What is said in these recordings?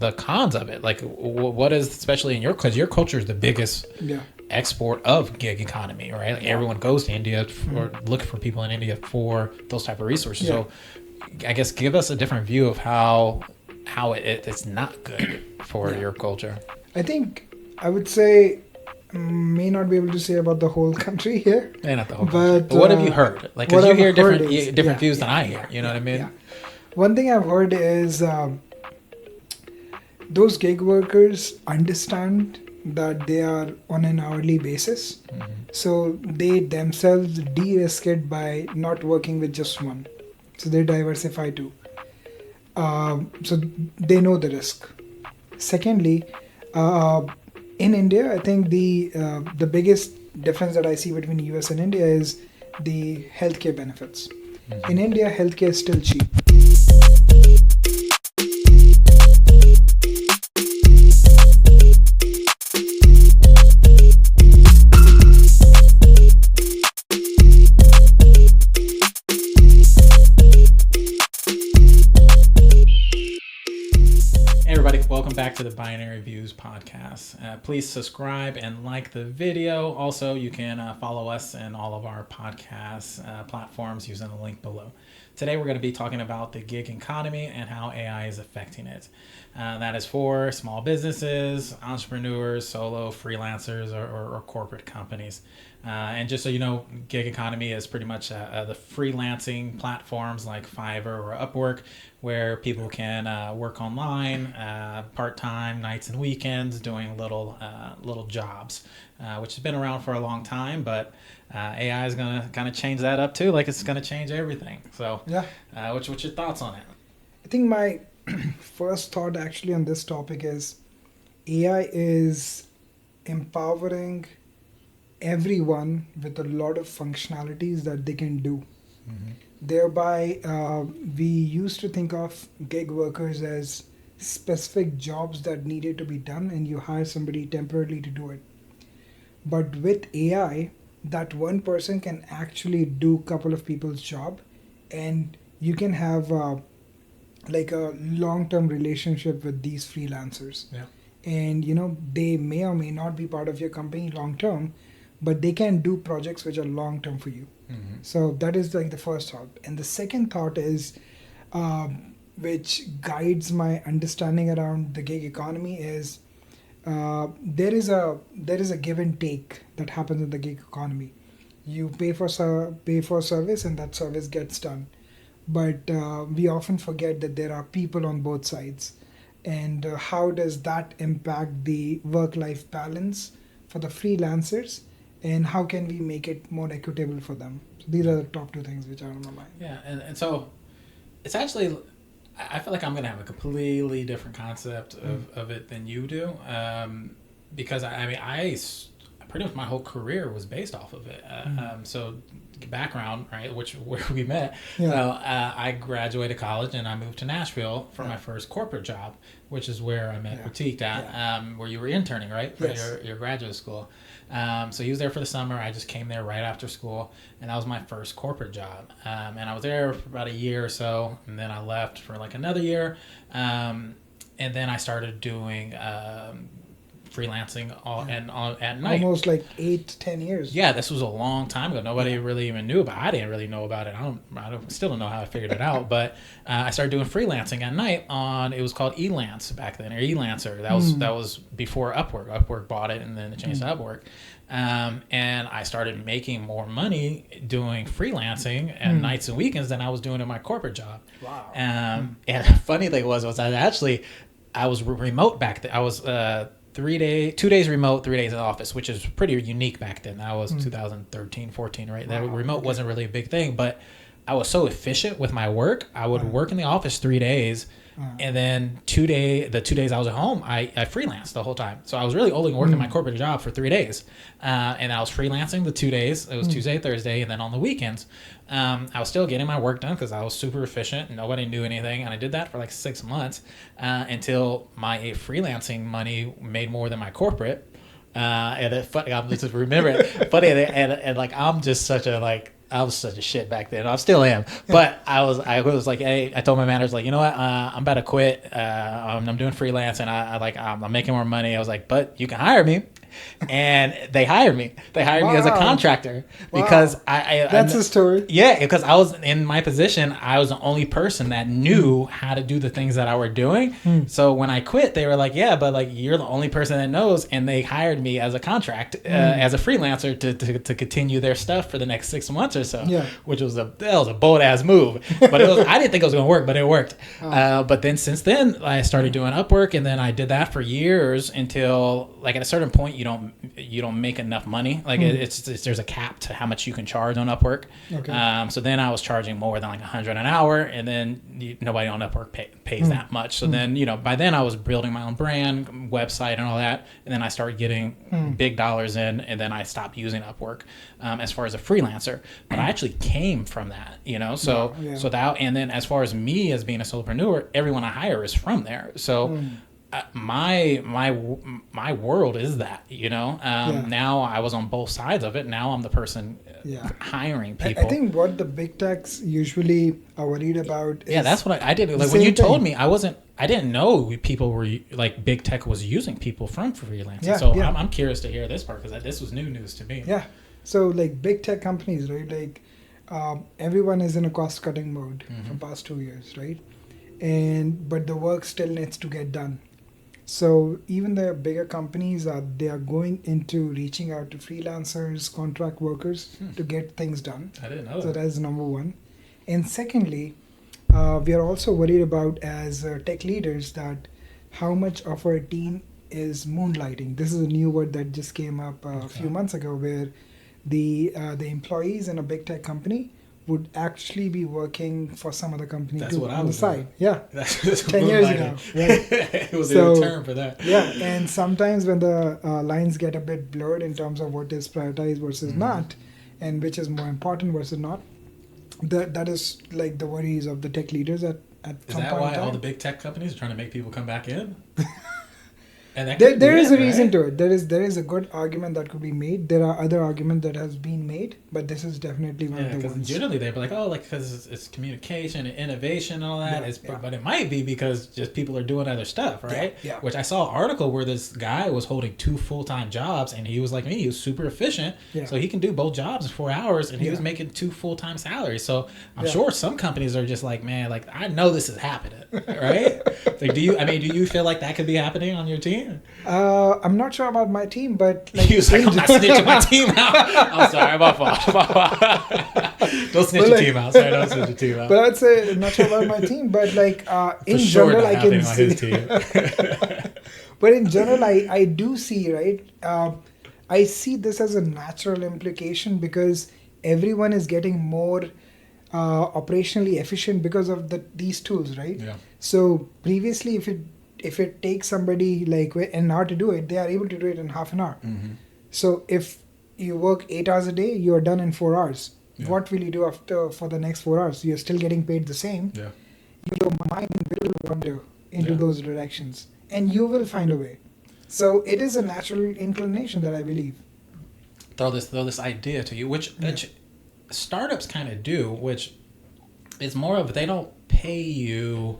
the cons of it. Like, what is, especially in because your culture is the biggest export of gig economy, right? Like everyone goes to India or look for people in India for those type of resources. So I guess give us a different view of how it's not good for your culture. I think I would say, may not be able to say about the whole country here. Not the whole country. But what have you heard? Like, because you hear different views than I hear. You know what I mean? Yeah. One thing I've heard is those gig workers understand that they are on an hourly basis. Mm-hmm. So they themselves de-risk it by not working with just one. So they diversify too. So they know the risk. Secondly, in India, I think the biggest difference that I see between US and India is the healthcare benefits. Mm-hmm. In India, healthcare is still cheap. Welcome back to the Binary Views podcast. Please subscribe and like the video. Also, you can follow us in all of our podcast platforms using the link below. Today, we're going to be talking about the gig economy and how AI is affecting it. That is for small businesses, entrepreneurs, solo, freelancers, or corporate companies. And just so you know, gig economy is pretty much the freelancing platforms like Fiverr or Upwork, where people can work online, part-time, nights and weekends, doing little jobs, which has been around for a long time, but AI is going to kind of change that up too, like it's going to change everything. So what's your thoughts on it? I think my first thought actually on this topic is AI is empowering everyone with a lot of functionalities that they can do. Mm-hmm. Thereby, we used to think of gig workers as specific jobs that needed to be done and you hire somebody temporarily to do it. But with AI, that one person can actually do a couple of people's job, and you can have like a long-term relationship with these freelancers. Yeah. And they may or may not be part of your company long-term, but they can do projects which are long-term for you. Mm-hmm. So that is like the first thought. And the second thought is, which guides my understanding around the gig economy is, there is a give and take that happens in the gig economy. You pay for service and that service gets done. But we often forget that there are people on both sides. And how does that impact the work-life balance for the freelancers? And how can we make it more equitable for them? So these are the top two things which are on my mind. Yeah, and so it's actually, I feel like I'm going to have a completely different concept of it than you do. Because, I pretty much my whole career was based off of it. So background, right, where we met. Yeah. So I graduated college and I moved to Nashville for my first corporate job, which is where I met Pratik at, where you were interning, right, for your graduate school. So he was there for the summer. I just came there right after school, and that was my first corporate job. And I was there for about a year or so, and then I left for like another year. And then I started doing freelancing at night. Almost like 8 to 10 years. Yeah, this was a long time ago. Nobody really even knew about it. I didn't really know about it. Still don't know how I figured it out. But I started doing freelancing at night it was called Elance back then, or Elancer. That was before Upwork. Upwork bought it and then it changed to Upwork. And I started making more money doing freelancing at nights and weekends than I was doing in my corporate job. Wow. And the funny thing was I was remote back then. I was 2 days remote, 3 days in the office, which is pretty unique back then. That was 2013, 14, right? That remote wasn't really a big thing, but I was so efficient with my work. I would work in the office 3 days, and then the 2 days I was at home, I freelanced the whole time. So I was really only working my corporate job for 3 days, and I was freelancing the 2 days. It was Tuesday, Thursday, and then on the weekends, I was still getting my work done because I was super efficient and nobody knew anything. And I did that for like 6 months until my freelancing money made more than my corporate. And it, I'm just remember it funny, and like I'm just such a I was such a shit back then. I still am, but I was like, hey, I told my manager, like, you know what, I'm about to quit. I'm doing freelance, and I'm making more money. I was like, but you can hire me. And they hired me. They hired me as a contractor because That's a story. Yeah, because I was in my position. I was the only person that knew how to do the things that I were doing. So when I quit, they were like, "Yeah, but like you're the only person that knows," and they hired me as a contract, as a freelancer to continue their stuff for the next 6 months or so. Yeah, which was a bold ass move, but I didn't think it was going to work, but it worked. But then since then, I started doing Upwork, and then I did that for years until like at a certain point you don't make enough money. Like it's there's a cap to how much you can charge on Upwork. Okay. So then I was charging more than like $100 an hour, and then nobody on Upwork pays that much. So then by then I was building my own brand, website, and all that, and then I started getting big dollars in, and then I stopped using Upwork as far as a freelancer. But I actually came from that, So so that, and then as far as me as being a solopreneur, everyone I hire is from there. So. My world is that, Now I was on both sides of it. Now I'm the person hiring people. I think what the big techs usually are worried about is that's what I did. Like when you told me, I didn't know people were like big tech was using people from freelancing. I'm curious to hear this part because this was new news to me. Yeah. So like big tech companies, right? Like everyone is in a cost cutting mode for past 2 years, right? But the work still needs to get done. So even the bigger companies they are going into reaching out to freelancers, contract workers to get things done. I didn't know that. So that's number one. And secondly, we are also worried about as tech leaders that how much of our team is moonlighting. This is a new word that just came up a few months ago, where the employees in a big tech company would actually be working for some other company too on the side. Yeah, that's 10 years ago. Right? It was a term for that. Yeah, and sometimes when the lines get a bit blurred in terms of what is prioritized versus not, and which is more important versus not, that is like the worries of the tech leaders at is that why all the big tech companies are trying to make people come back in? And there is a reason to it. There is a good argument that could be made. There are other arguments that has been made, but this is definitely one of the ones. Generally they'd be like, oh, like because it's communication and innovation and all that. But it might be because just people are doing other stuff, right? Yeah. Which I saw an article where this guy was holding 2 full-time jobs, and he was like me. He was super efficient, so he can do both jobs in 4 hours, and he was making 2 full-time salaries. So I'm sure some companies are just like, man, like I know this is happening, right? Like, do you feel like that could be happening on your team? I'm not sure about my team, but like, he was like, I'm not snitching my team out. I'm sorry, my fault. Don't snitch your team out. Sorry, don't snitch your team out. But I'd say I'm not sure about my team, but like in general, I can see. His team. But in general, I do see, right? I see this as a natural implication because everyone is getting more operationally efficient because of these tools, right? Yeah. So previously, if it takes somebody like an hour to do it, they are able to do it in half an hour. So if you work 8 hours a day, you are done in 4 hours. Yeah. What will you do for the next 4 hours? You're still getting paid the same. Yeah. Your mind will wander into those directions, and you will find a way. So it is a natural inclination that I believe. Throw this idea to you, which startups kind of do, which is more of they don't pay you.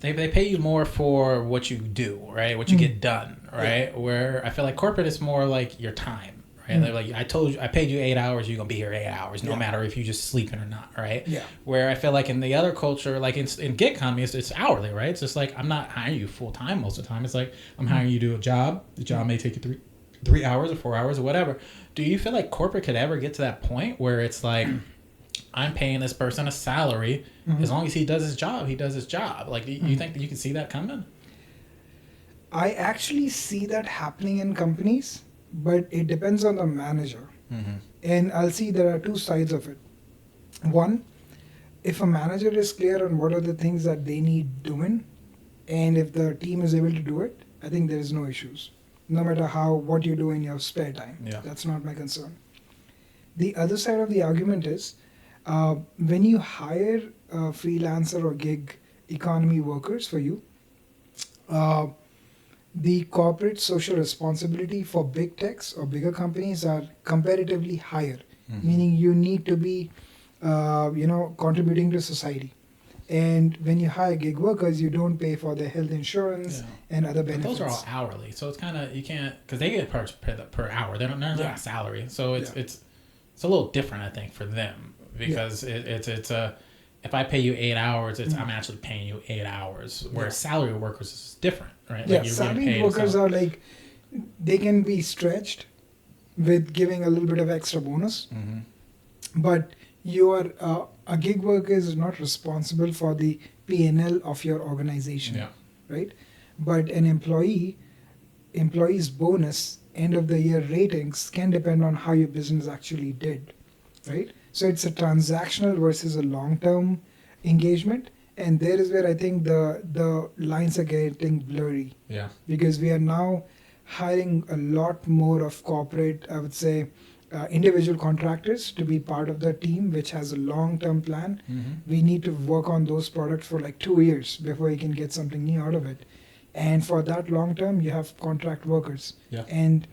They pay you more for what you do, right? What you get done, right? Yeah. Where I feel like corporate is more like your time, right? They're like, I paid you 8 hours, you're gonna be here 8 hours, no matter if you just sleeping or not, right? Yeah. Where I feel like in the other culture, like in gig economy, it's hourly, right? It's just like I'm not hiring you full time most of the time. It's like I'm hiring you to do a job. The job may take you 3 hours or 4 hours or whatever. Do you feel like corporate could ever get to that point where it's like I'm paying this person a salary as long as he does his job, he does his job? Like, do you think that you can see that coming? I actually see that happening in companies, but it depends on the manager. And I'll see there are 2 sides of it. One, if a manager is clear on what are the things that they need doing, and if the team is able to do it, I think there is no issues. No matter what you do in your spare time. Yeah. That's not my concern. The other side of the argument is, when you hire a freelancer or gig economy workers for you, the corporate social responsibility for big techs or bigger companies are comparatively higher meaning you need to be, contributing to society. And when you hire gig workers, you don't pay for their health insurance and other benefits. But those are all hourly, so it's kind of, you can't, because they get per hour. They're not salary, so it's a little different, I think, for them, because it's if I pay you 8 hours, I'm actually paying you 8 hours. Whereas salary workers is different, right? Like salary workers are like, they can be stretched with giving a little bit of extra bonus, but you are a gig worker is not responsible for the P&L of your organization, right? But an employee's bonus, end of the year ratings can depend on how your business actually did, right? So it's a transactional versus a long-term engagement, and there is where I think the lines are getting blurry. Yeah. Because we are now hiring a lot more of corporate, I would say, individual contractors to be part of the team, which has a long-term plan. We need to work on those products for like 2 years before you can get something new out of it. And for that long-term, you have contract workers. And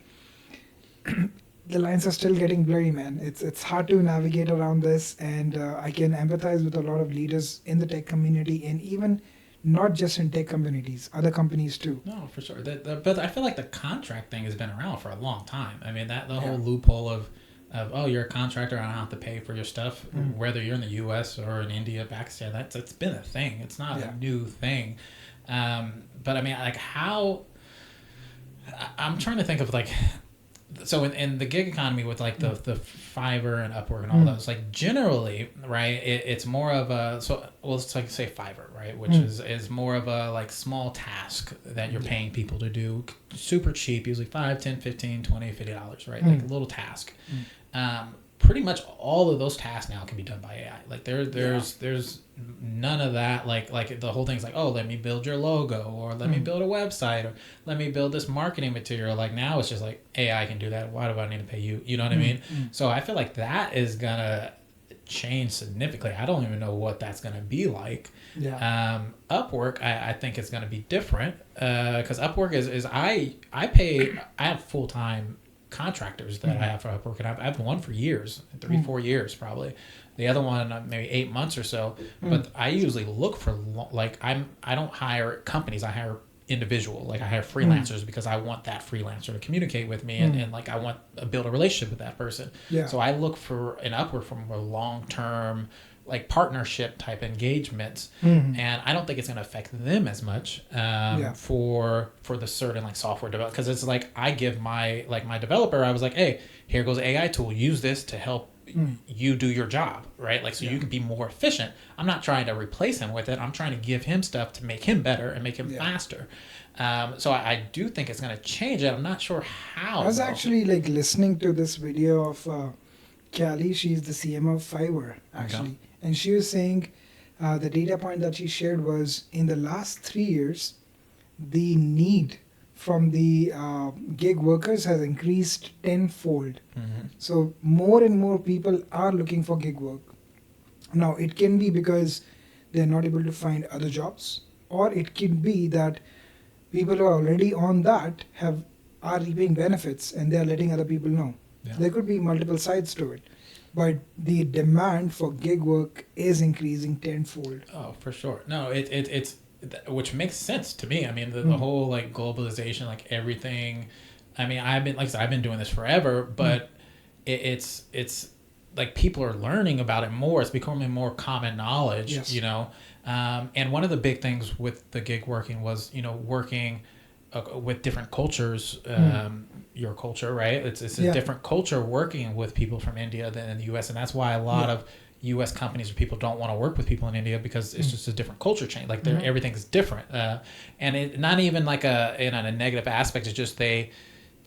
the lines are still getting blurry, man. It's hard to navigate around this, and I can empathize with a lot of leaders in the tech community, and even not just in tech communities, other companies too. No, for sure. But I feel like the contract thing has been around for a long time. I mean, the whole loophole of oh, you're a contractor, I don't have to pay for your stuff, whether you're in the U.S. or in India, Pakistan. That's been a thing. It's not a new thing. But I mean, like, how? I'm trying to think of like. So in the gig economy with like the Fiverr and Upwork and all those, like generally, right, it's more of a, so let's like say Fiverr, right, which is more of a like small task that you're paying people to do, super cheap, usually $5, $10, $15, $20, $50, right, like a little task. Pretty much all of those tasks now can be done by AI. Like there's none of that. Like the whole thing's like, oh, let me build your logo, or let me build a website, or let me build this marketing material. Like now it's just like AI can do that. Why do I need to pay you? You know what I mean? So I feel like that is gonna change significantly. I don't even know what that's gonna be like. Upwork, I think it's gonna be different because Upwork is I have full-time contractors that I have for Upwork, and I've one for years, 3-4 years probably. The other one maybe 8 months or so. But I usually look for I don't hire companies, I hire individual, like I hire freelancers because I want that freelancer to communicate with me and like I want to build a relationship with that person. So I look for an Upwork for more long-term, like partnership type engagements, and I don't think it's going to affect them as much for the certain like software development, because it's like I give my developer, I was like, hey, here goes an AI tool, use this to help you do your job, right? Like so you can be more efficient. I'm not trying to replace him with it. I'm trying to give him stuff to make him better and make him faster. So I do think it's going to change it. I'm not sure how. I was actually like listening to this video of Callie. She's the CMO of Fiverr actually. And she was saying the data point that she shared was in the last 3 years, the need from the gig workers has increased tenfold. So more and more people are looking for gig work. Now, it can be because they're not able to find other jobs, or it could be that people who are already on that are reaping benefits and they're letting other people know. There could be multiple sides to it. But the demand for gig work is increasing tenfold. Oh, for sure. No, it's which makes sense to me. I mean, the whole like globalization, like everything. I mean, I've been doing this forever, but it's like people are learning about it more. It's becoming more common knowledge, you know. And one of the big things with the gig working was, you know, working with different cultures. Your culture, right? It's a different culture working with people from India than in the U.S. And that's why a lot of U.S. companies or people don't want to work with people in India, because it's just a different culture change. Like everything's different, and it not even like in a negative aspect. It's just they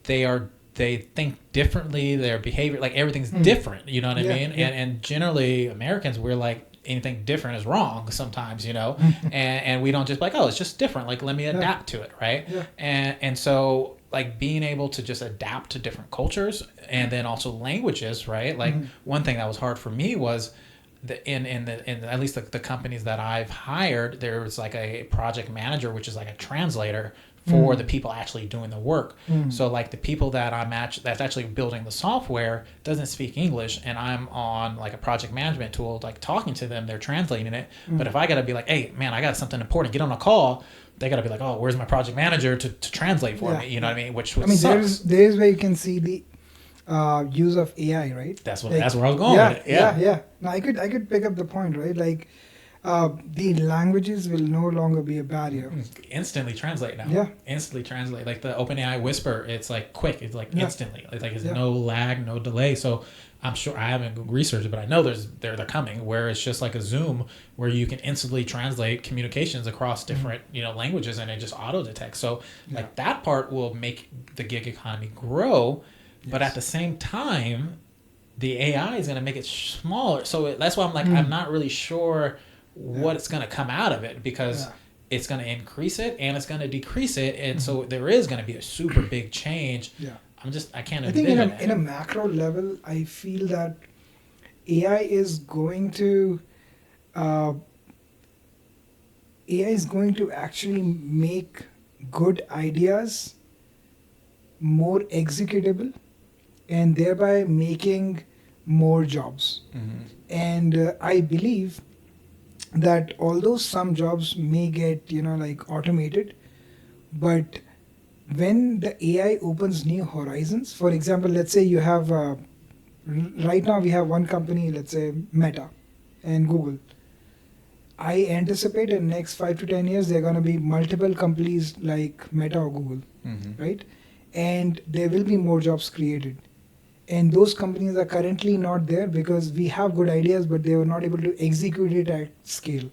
think differently. Their behavior, like everything's different. You know what I mean? And generally Americans, we're like, anything different is wrong sometimes, you know, and we don't just like, oh, it's just different. Like, let me adapt to it. Right. And so like being able to just adapt to different cultures, and then also languages, right? Like one thing that was hard for me was in at least the companies that I've hired, there was like a project manager, which is like a translator for the people actually doing the work. So like the people that that's actually building the software doesn't speak English, and I'm on like a project management tool, like talking to them, they're translating it. But if I gotta be like, hey man, I got something important, get on a call, they gotta be like, oh, where's my project manager to translate for me? You know what I mean? Which sucks. There's where you can see the use of AI, right? That's where I was going with it. Yeah. No, I could pick up the point, right? Like the languages will no longer be a barrier. Instantly translate now. Yeah. Instantly translate. Like the OpenAI Whisper, it's like quick. It's like instantly. It's like no lag, no delay. So I'm sure, I haven't researched it, but I know they're coming, where it's just like a Zoom where you can instantly translate communications across different languages, and it just auto detects. So like that part will make the gig economy grow, but at the same time, the AI is going to make it smaller. So that's why I'm like, I'm not really sure what it's going to come out of it, because it's going to increase it and it's going to decrease it, and so there is going to be a super big change. I can't envision it. In a macro level, I feel that AI is going to actually make good ideas more executable, and thereby making more jobs. And I believe that although some jobs may get like automated, but when the AI opens new horizons, for example, let's say you have right now we have one company, let's say Meta and Google. I anticipate in the next 5 to 10 years there are going to be multiple companies like Meta or Google, right? And there will be more jobs created. And those companies are currently not there because we have good ideas, but they were not able to execute it at scale.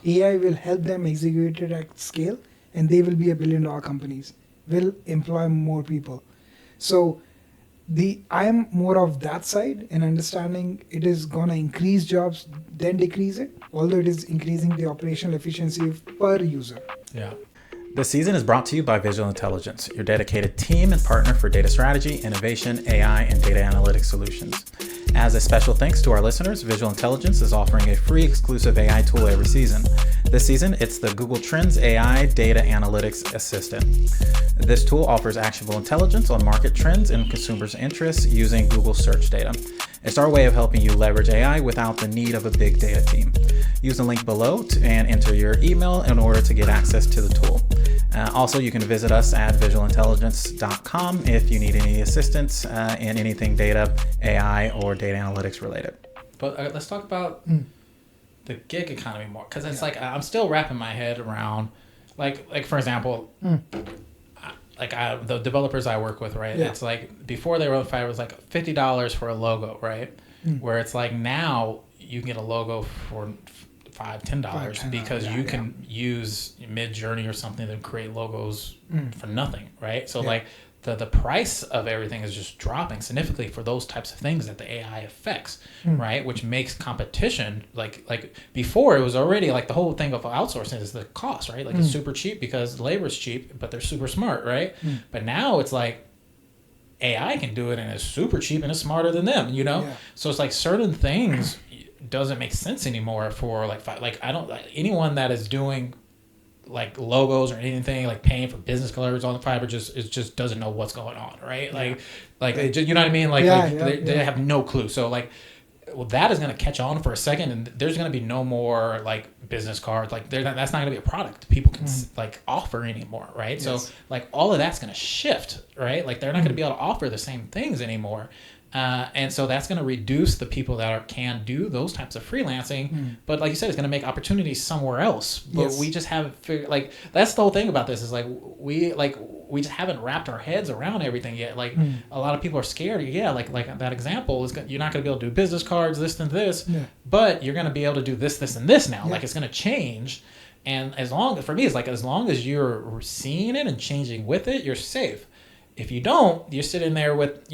AI will help them execute it at scale, and they will be $1 billion companies, will employ more people. So I am more of that side, and understanding it is going to increase jobs, then decrease it, although it is increasing the operational efficiency per user. This season is brought to you by Visual Intelligence, your dedicated team and partner for data strategy, innovation, AI, and data analytics solutions. As a special thanks to our listeners, Visual Intelligence is offering a free exclusive AI tool every season. This season, it's the Google Trends AI Data Analytics Assistant. This tool offers actionable intelligence on market trends and consumers' interests using Google search data. It's our way of helping you leverage AI without the need of a big data team. Use the link below and enter your email in order to get access to the tool. Also, you can visit us at visualintelligence.com if you need any assistance in anything data, AI, or data analytics related. But let's talk about the gig economy more, because it's like I'm still wrapping my head around, like for example, the developers I work with, right? It's like before they wrote Fiverr, it was like $50 for a logo, right? Where it's like now you can get a logo for $5-10 because you can use Mid-Journey or something to create logos for nothing, right? So like the price of everything is just dropping significantly for those types of things that the AI affects, right? Which makes competition like before it was already like the whole thing of outsourcing is the cost, right? Like it's super cheap because labor's cheap, but they're super smart, right? But now it's like AI can do it and it's super cheap and it's smarter than them, So it's like certain things doesn't make sense anymore for like I don't anyone that is doing like logos or anything like paying for business cards on the Fiverr just doesn't know what's going on, right? Like you know what I mean? They have no clue. So like, well, that is going to catch on for a second, and there's going to be no more like business cards. Like that's not going to be a product people can like offer anymore, right? So like all of that's going to shift, right? Like they're not going to be able to offer the same things anymore. And so that's going to reduce the people that can do those types of freelancing. But like you said, it's going to make opportunities somewhere else. But we just haven't figured, like, that's the whole thing about this is like, we just haven't wrapped our heads around everything yet. Like a lot of people are scared. Like that example is you're not going to be able to do business cards, this and this, but you're going to be able to do this, this, and this now. Like it's going to change. And for me, it's like, as long as you're seeing it and changing with it, you're safe. If you don't, you're sitting there with,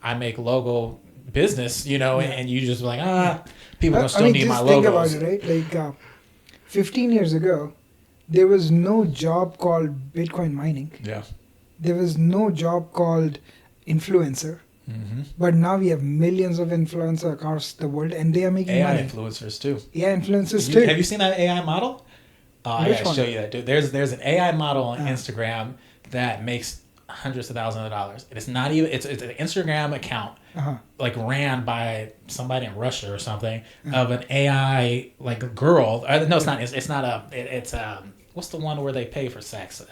I make logo business, and you just like, people don't still need my logos. Think about it, right? Like 15 years ago, there was no job called Bitcoin mining. There was no job called influencer. But now we have millions of influencers across the world, and they are making AI money. influencers too. AI influencers too. Have you seen that AI model? Oh, I Which gotta one? show you that, dude. There's an AI model on Uh, Instagram that makes hundreds of thousands of dollars. And it's not even it's an Instagram account uh-huh. like ran by somebody in Russia or something of an AI like a girl. No, it's not. It's not a. It's what's the one where they pay for sex? Like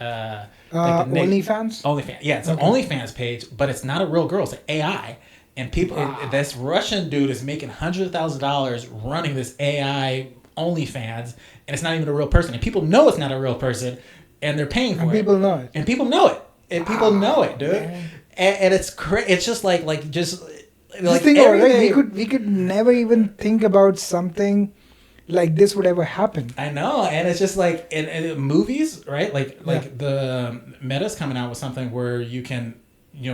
the OnlyFans? OnlyFans. Yeah, it's an Okay. OnlyFans page, but it's not a real girl. It's an AI. And people, Wow. this Russian dude is making hundreds of thousands of dollars running this AI OnlyFans, and it's not even a real person. And people know it's not a real person, and they're paying for And it. people know it. And people know it. And people know it, dude. Man. And it's it's just like just Just think about it, right? We could never even think about something like this would ever happen. I know, and it's just like in movies, right? Like the Meta's coming out with something where you can,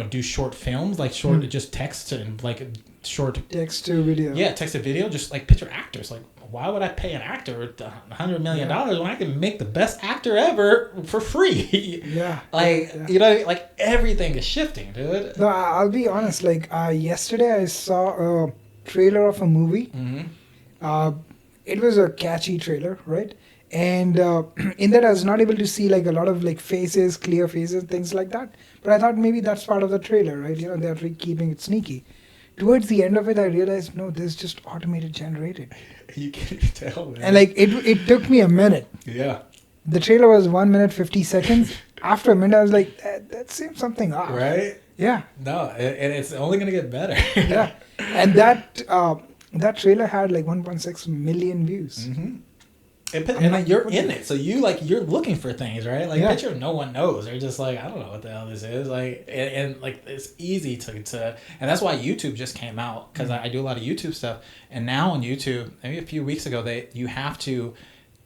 do short films, like short just text and like short Text to video. yeah, text to video, just like picture actors. Like, why would I pay an actor $100 million when I can make the best actor ever for free? Yeah. Like Yeah. like everything is shifting, dude. No, I'll be honest. Like yesterday, I saw a trailer of a movie. Mm-hmm. It was a catchy trailer, right? And in that, I was not able to see like a lot of like faces, clear faces, things like that. But I thought maybe that's part of the trailer, right? They're keeping it sneaky. Towards the end of it, I realized no, this is just automated generated. You can't tell, man. And like it took me a minute. Yeah. The trailer was 1 minute 50 seconds. After a minute, I was like, that seems something off. Right? Yeah. No, and it's only gonna get better. Yeah. And that trailer had like 1.6 million views. Mm-hmm. And like you're in it, so you're looking for things, right? Like Yeah. picture no one knows. They're just like, I don't know what the hell this is. Like and like it's easy to and that's why YouTube just came out because I do a lot of YouTube stuff. And now on YouTube, maybe a few weeks ago, you have to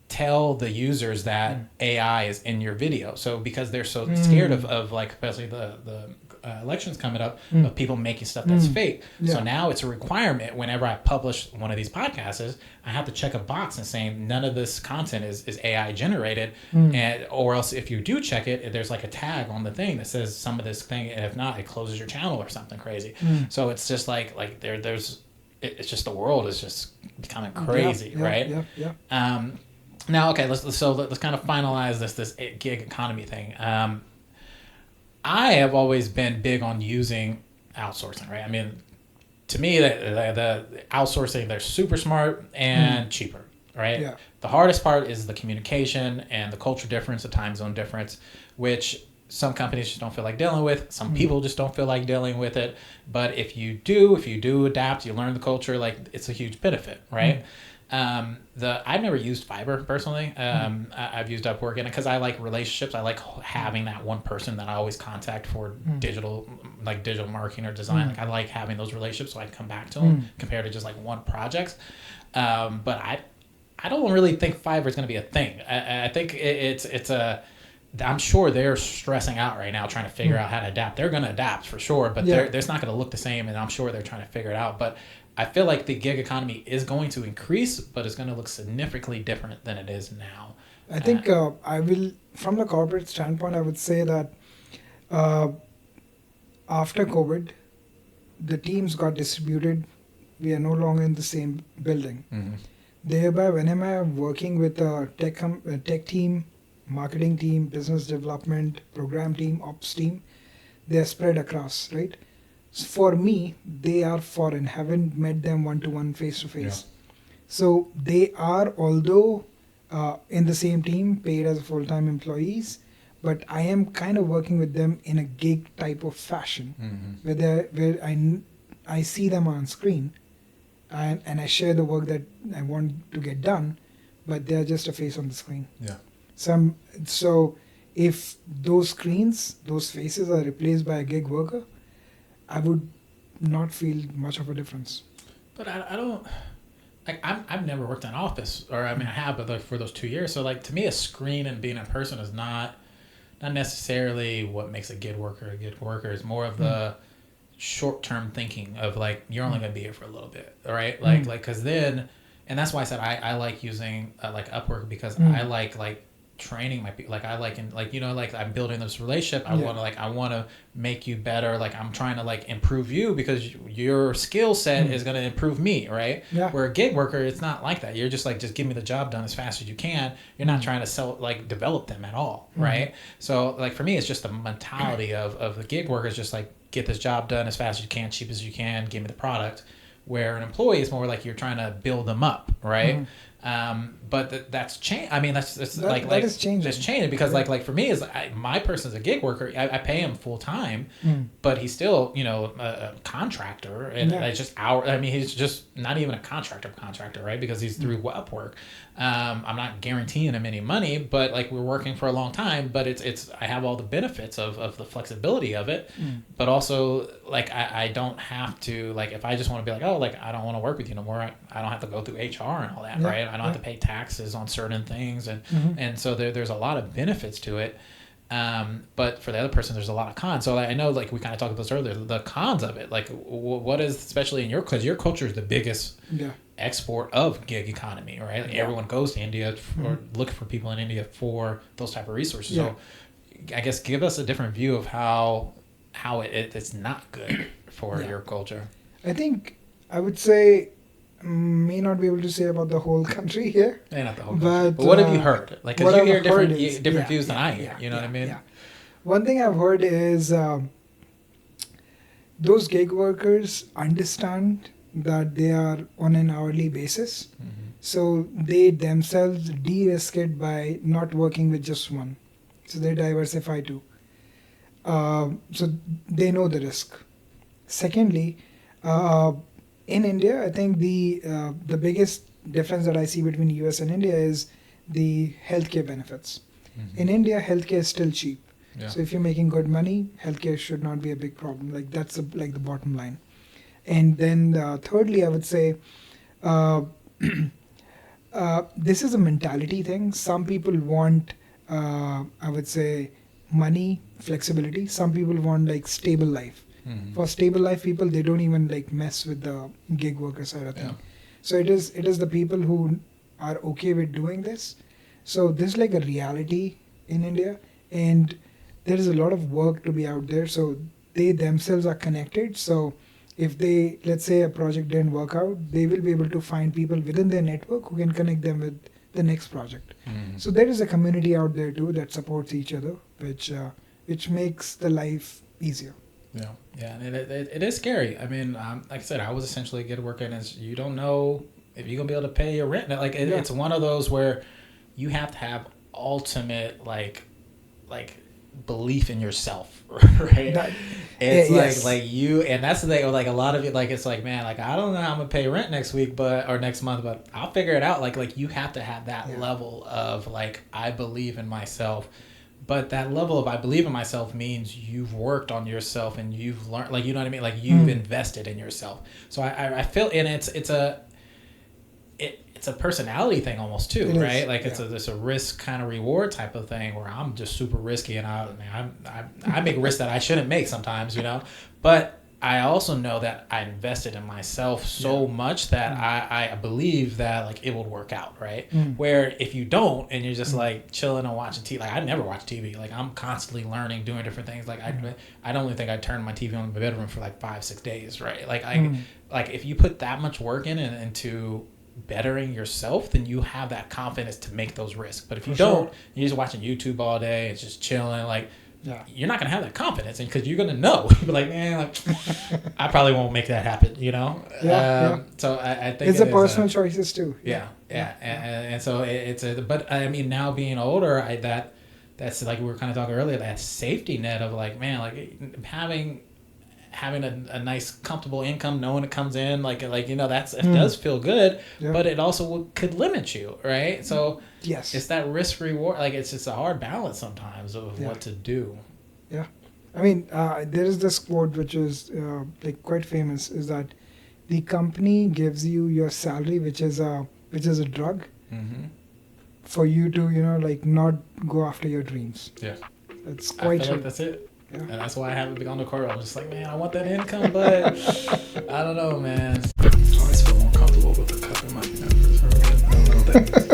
tell the users that AI is in your video. So because they're so scared of like especially the elections coming up of people making stuff that's fake. Yeah. So now it's a requirement whenever I publish one of these podcasts, I have to check a box and saying none of this content is AI generated, and or else if you do check it, there's like a tag on the thing that says some of this thing, and if not, it closes your channel or something crazy. So it's just like it's just the world is just becoming crazy, right? Yeah. Now, okay, let's kind of finalize this gig economy thing. I have always been big on using outsourcing, right? I mean, to me, the outsourcing, they're super smart and cheaper, right? Yeah. The hardest part is the communication and the culture difference, the time zone difference, which some companies just don't feel like dealing with. Some people just don't feel like dealing with it. But if you do adapt, you learn the culture, like it's a huge benefit, right? I've never used Fiverr personally. I've used Upwork, and because I like relationships, I like having that one person that I always contact for digital marketing or design. Like I like having those relationships so I can come back to them compared to just like one project. But I don't really think Fiverr is going to be a thing. I think it's a. I'm sure they're stressing out right now trying to figure out how to adapt. They're going to adapt for sure, but it's not going to look the same, and I'm sure they're trying to figure it out. But I feel like the gig economy is going to increase, but it's going to look significantly different than it is now. I think I will, from the corporate standpoint, I would say that after COVID, the teams got distributed. We are no longer in the same building. Thereby, whenever I'm working with a tech team, marketing team, business development, program team, ops team, they're spread across, right? So for me, they are foreign. Haven't met them one-to-one, face-to-face. So they are, although in the same team, paid as full-time employees, but I am kind of working with them in a gig type of fashion, where I see them on screen, and I share the work that I want to get done, but they're just a face on the screen. Yeah. So if those screens, those faces are replaced by a gig worker, I would not feel much of a difference. But I don't. Like I've never worked in an office, or I mean I have, but like for those 2 years. So like to me, a screen and being in person is not necessarily what makes a good worker a good worker. It's more of the short-term thinking of like you're only going to be here for a little bit, right? Like because then, and that's why I said I like using like Upwork because I like training my people. Like I like, in like, you know, like I'm building this relationship. I Yeah. want to make you better. Like I'm trying to like improve you because your skill set is going to improve me, right? Yeah. Where a gig worker, it's not like that. You're just like, just give me the job done as fast as you can. You're not trying to develop them at all, right? So like for me, it's just the mentality of the gig worker is just like, get this job done as fast as you can, cheap as you can, give me the product. Where an employee is more like you're trying to build them up, right? But that's change. I mean, that's that is changing. That's changing because like for me is my person's a gig worker. I pay him full time, but he's still a contractor, and it's just I mean, he's just not even a contractor, right? Because he's through Upwork. I'm not guaranteeing him any money, but like we're working for a long time. But it's I have all the benefits of the flexibility of it, but also like I don't have to like if I just want to be like, oh, like I don't want to work with you no more. I don't have to go through HR and all that, right? I don't have to pay taxes on certain things, and so there's a lot of benefits to it. But for the other person, there's a lot of cons. So I know, like we kind of talked about this earlier, the cons of it. Like, what is, especially in because your culture is the biggest export of gig economy, right? Like everyone goes to India or looking for people in India for those type of resources. So I guess give us a different view of how it's not good for your culture. I think I would say may not be able to say about the whole country here. Yeah, not the whole country. But what have you heard? Like, because you hear different views than I hear. You know what I mean? Yeah. One thing I've heard is those gig workers understand that they are on an hourly basis. So they themselves de-risk it by not working with just one. So they diversify too. So they know the risk. Secondly, in India, I think the biggest difference that I see between US and India is the healthcare benefits. In India, healthcare is still cheap. Yeah. So if you're making good money, healthcare should not be a big problem. Like that's like the bottom line. And then thirdly, I would say this is a mentality thing. Some people want, I would say, money, flexibility. Some people want like stable life. For stable life people, they don't even like mess with the gig worker side of thing. So it is the people who are okay with doing this. So this is like a reality in India, and there is a lot of work to be out there. So they themselves are connected. So if they, let's say a project didn't work out, they will be able to find people within their network who can connect them with the next project. So there is a community out there too that supports each other, which makes the life easier. Yeah, and it is scary. I mean, like I said, I was essentially a gig worker, and you don't know if you're gonna be able to pay your rent. Like it's one of those where you have to have ultimate like belief in yourself, right? It's like you, and that's the thing. Like a lot of it, like it's like, man, like I don't know how I'm gonna pay rent next week, or next month, but I'll figure it out. Like you have to have that level of like I believe in myself. But that level of I believe in myself means you've worked on yourself and you've learned, like, you know what I mean? Like you've invested in yourself. So I feel, and it's a personality thing almost too, right? Like it's a risk kind of reward type of thing where I'm just super risky and I make risks that I shouldn't make sometimes, but I also know that I invested in myself so much that I believe that like it will work out, right? Where if you don't and you're just like chilling and watching TV, like I never watch TV. Like I'm constantly learning, doing different things. Like I don't even think I turned my TV on in my bedroom for like 5-6 days, right? Like like if you put that much work into bettering yourself, then you have that confidence to make those risks. But if you don't, you're just watching YouTube all day, it's just chilling, like you're not gonna have that confidence, and because you're gonna know, you'll be like, man, like I probably won't make that happen, So I think it's a personal choices too. And so but I mean, now being older, that's like we were kind of talking earlier, that safety net of like, man, like having a nice comfortable income, knowing it comes in, like it does feel good, but it also could limit you, right? So it's that risk reward, like it's just a hard balance sometimes of what to do. I mean, there is this quote which is like quite famous, is that the company gives you your salary, which is a drug for you to like not go after your dreams. It's quite I feel like that's it. And that's why I haven't been on the court. I'm just like, man, I want that income, but I don't know, man. I always feel more comfortable with a cup in my hand. I don't know that.